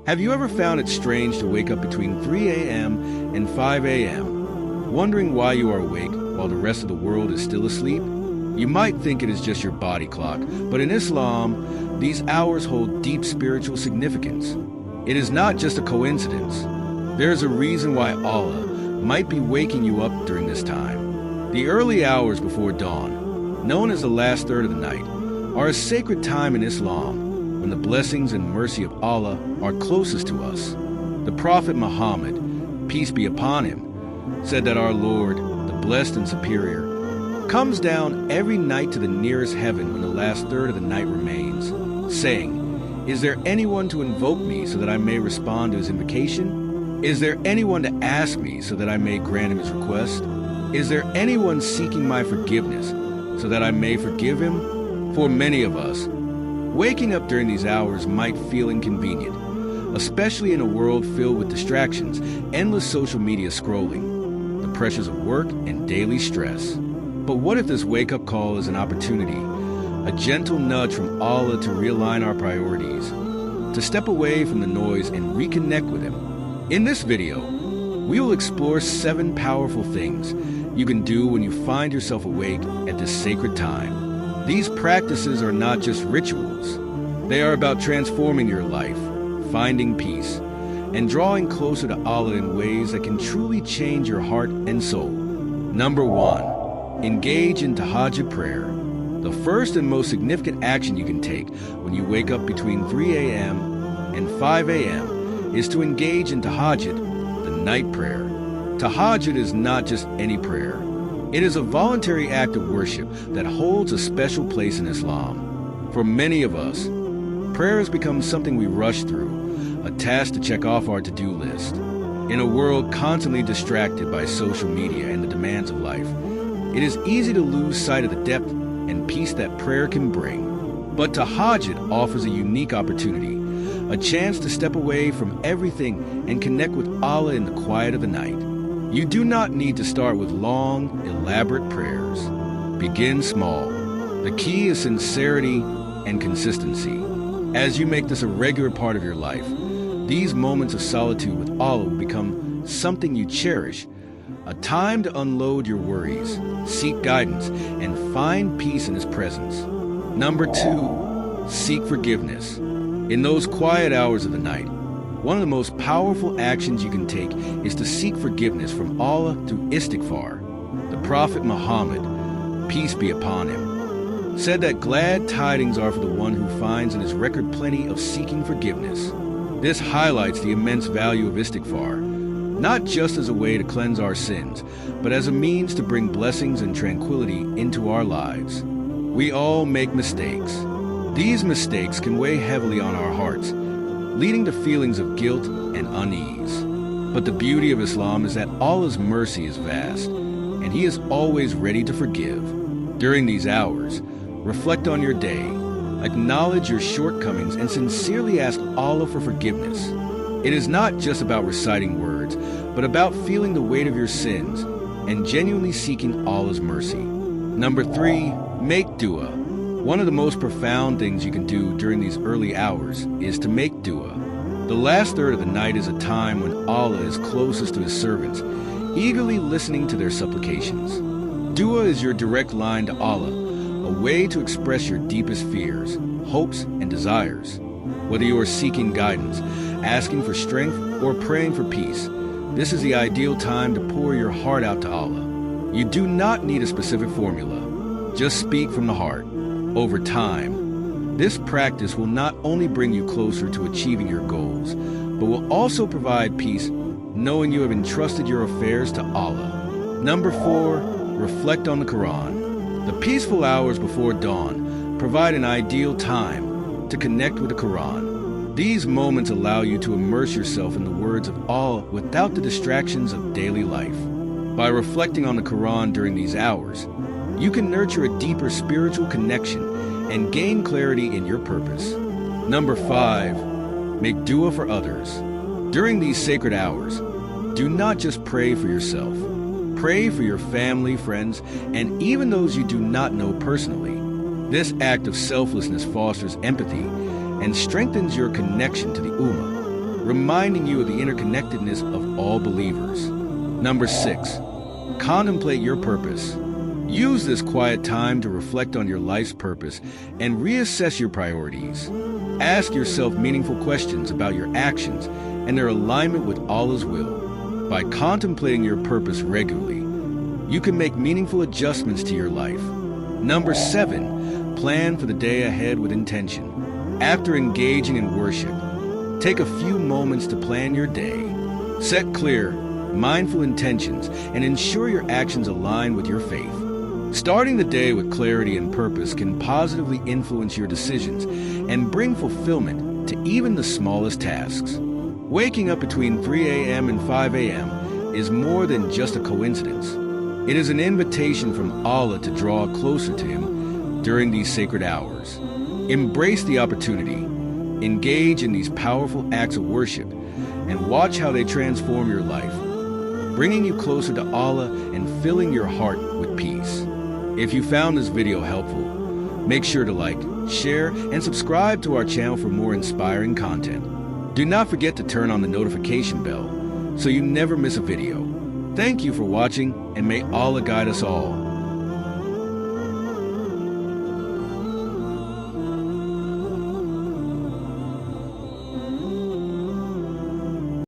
Have you ever found it strange to wake up between 3 a.m. and 5 a.m., wondering why you are awake while the rest of the world is still asleep? You might think it is just your body clock, but in Islam, these hours hold deep spiritual significance. It is not just a coincidence. There is a reason why Allah might be waking you up during this time. The early hours before dawn, known as the last third of the night, are a sacred time in Islam when the blessings and mercy of Allah are closest to us. The Prophet Muhammad, peace be upon him, said that our Lord, the blessed and superior, comes down every night to the nearest heaven when the last third of the night remains, saying, "Is there anyone to invoke me so that I may respond to his invocation? Is there anyone to ask me so that I may grant him his request? Is there anyone seeking my forgiveness so that I may forgive him?" For many of us, waking up during these hours might feel inconvenient, especially in a world filled with distractions, endless social media scrolling, the pressures of work, and daily stress. But what if this wake-up call is an opportunity, a gentle nudge from Allah to realign our priorities, to step away from the noise and reconnect with Him? In this video, we will explore 7 powerful things you can do when you find yourself awake at this sacred time. These practices are not just rituals. They are about transforming your life, finding peace, and drawing closer to Allah in ways that can truly change your heart and soul. Number 1. Engage in tahajjud prayer. The first and most significant action you can take when you wake up between 3 a.m. and 5 a.m. is to engage in tahajjud, the night prayer. Tahajjud is not just any prayer. It is a voluntary act of worship that holds a special place in Islam. For many of us, prayer has become something we rush through, a task to check off our to-do list. In a world constantly distracted by social media and the demands of life, it is easy to lose sight of the depth and peace that prayer can bring. But tahajjud offers a unique opportunity, a chance to step away from everything and connect with Allah in the quiet of the night. You do not need to start with long, elaborate prayers. Begin small. The key is sincerity and consistency. As you make this a regular part of your life, these moments of solitude with Allah will become something you cherish, a time to unload your worries, seek guidance, and find peace in His presence. Number 2, seek forgiveness. In those quiet hours of the night, one of the most powerful actions you can take is to seek forgiveness from Allah through istighfar. The Prophet Muhammad, peace be upon him, said that glad tidings are for the one who finds in his record plenty of seeking forgiveness. This highlights the immense value of istighfar, not just as a way to cleanse our sins, but as a means to bring blessings and tranquility into our lives. We all make mistakes. These mistakes can weigh heavily on our hearts, leading to feelings of guilt and unease. But the beauty of Islam is that Allah's mercy is vast, and He is always ready to forgive. During these hours, reflect on your day, acknowledge your shortcomings, and sincerely ask Allah for forgiveness. It is not just about reciting words, but about feeling the weight of your sins and genuinely seeking Allah's mercy. Number 3, make dua. One of the most profound things you can do during these early hours is to make dua. The last third of the night is a time when Allah is closest to His servants, eagerly listening to their supplications. Dua is your direct line to Allah, a way to express your deepest fears, hopes, and desires. Whether you are seeking guidance, asking for strength, or praying for peace, this is the ideal time to pour your heart out to Allah. You do not need a specific formula. Just speak from the heart. Over time, this practice will not only bring you closer to achieving your goals, but will also provide peace knowing you have entrusted your affairs to Allah. Number 4, reflect on the Quran. The peaceful hours before dawn provide an ideal time to connect with the Quran. These moments allow you to immerse yourself in the words of Allah without the distractions of daily life. By reflecting on the Quran during these hours, you can nurture a deeper spiritual connection and gain clarity in your purpose. Number 5, make dua for others. During these sacred hours, do not just pray for yourself. Pray for your family, friends, and even those you do not know personally. This act of selflessness fosters empathy and strengthens your connection to the Ummah. reminding you of the interconnectedness of all believers. Number 6. Contemplate your purpose. Use this quiet time to reflect on your life's purpose and reassess your priorities. Ask yourself meaningful questions about your actions and their alignment with Allah's will. By contemplating your purpose regularly, you can make meaningful adjustments to your life. Number 7. Plan for the day ahead with intention. After engaging in worship, take a few moments to plan your day. Set clear, mindful intentions and ensure your actions align with your faith. Starting the day with clarity and purpose can positively influence your decisions and bring fulfillment to even the smallest tasks. Waking up between 3 a.m. and 5 a.m. is more than just a coincidence. It is an invitation from Allah to draw closer to Him during these sacred hours. Embrace the opportunity, engage in these powerful acts of worship, and watch how they transform your life, bringing you closer to Allah and filling your heart with peace. If you found this video helpful, make sure to like, share, and subscribe to our channel for more inspiring content. Do not forget to turn on the notification bell so you never miss a video. Thank you for watching, and may Allah guide us all.